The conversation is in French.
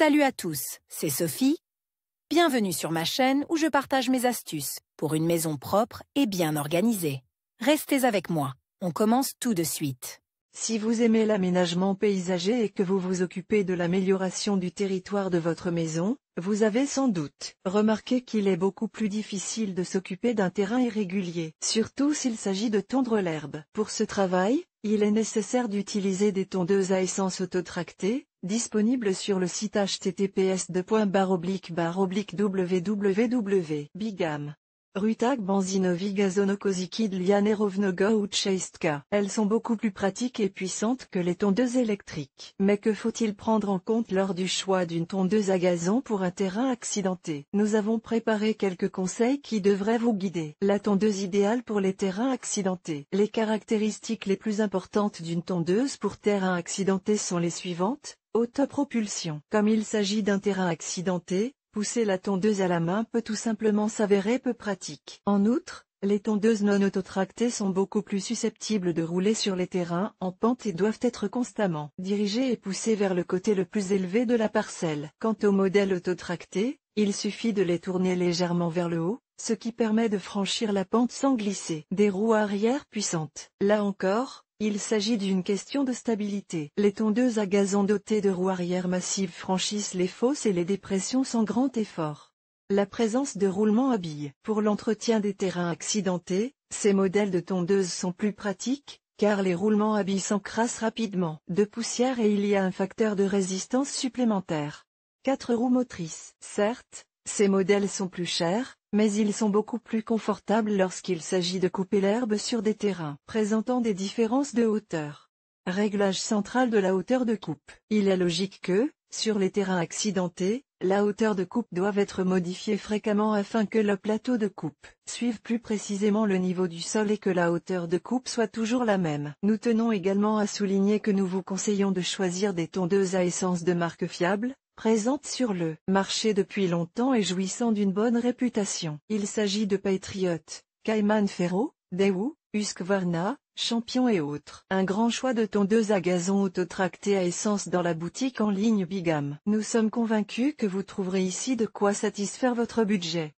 Salut à tous, c'est Sophie. Bienvenue sur ma chaîne où je partage mes astuces pour une maison propre et bien organisée. Restez avec moi, on commence tout de suite. Si vous aimez l'aménagement paysager et que vous vous occupez de l'amélioration du territoire de votre maison, vous avez sans doute remarqué qu'il est beaucoup plus difficile de s'occuper d'un terrain irrégulier, surtout s'il s'agit de tondre l'herbe. Pour ce travail, il est nécessaire d'utiliser des tondeuses à essence autotractée, disponibles sur le site https://www.bigam. Rutag Benzinovi Gazonokoziki Dlianerovnoga ou Tcheistka. Elles sont beaucoup plus pratiques et puissantes que les tondeuses électriques. Mais que faut-il prendre en compte lors du choix d'une tondeuse à gazon pour un terrain accidenté? Nous avons préparé quelques conseils qui devraient vous guider. La tondeuse idéale pour les terrains accidentés. Les caractéristiques les plus importantes d'une tondeuse pour terrain accidenté sont les suivantes. Autopropulsion. Comme il s'agit d'un terrain accidenté, pousser la tondeuse à la main peut tout simplement s'avérer peu pratique. En outre, les tondeuses non autotractées sont beaucoup plus susceptibles de rouler sur les terrains en pente et doivent être constamment dirigées et poussées vers le côté le plus élevé de la parcelle. Quant aux modèles autotractés, il suffit de les tourner légèrement vers le haut, ce qui permet de franchir la pente sans glisser. Des roues arrière puissantes. Là encore, il s'agit d'une question de stabilité. Les tondeuses à gazon dotées de roues arrière massives franchissent les fosses et les dépressions sans grand effort. La présence de roulements à billes. Pour l'entretien des terrains accidentés, ces modèles de tondeuses sont plus pratiques, car les roulements à billes s'encrassent rapidement de poussière et il y a un facteur de résistance supplémentaire. 4 roues motrices. Certes, ces modèles sont plus chers, mais ils sont beaucoup plus confortables lorsqu'il s'agit de couper l'herbe sur des terrains présentant des différences de hauteur. Réglage central de la hauteur de coupe. Il est logique que, sur les terrains accidentés, la hauteur de coupe doit être modifiée fréquemment afin que le plateau de coupe suive plus précisément le niveau du sol et que la hauteur de coupe soit toujours la même. Nous tenons également à souligner que nous vous conseillons de choisir des tondeuses à essence de marque fiable, présente sur le marché depuis longtemps et jouissant d'une bonne réputation. Il s'agit de Patriot, Cayman Ferro, Daewoo, Husqvarna, Champion et autres. Un grand choix de tondeuses à gazon autotractées à essence dans la boutique en ligne Bigam. Nous sommes convaincus que vous trouverez ici de quoi satisfaire votre budget.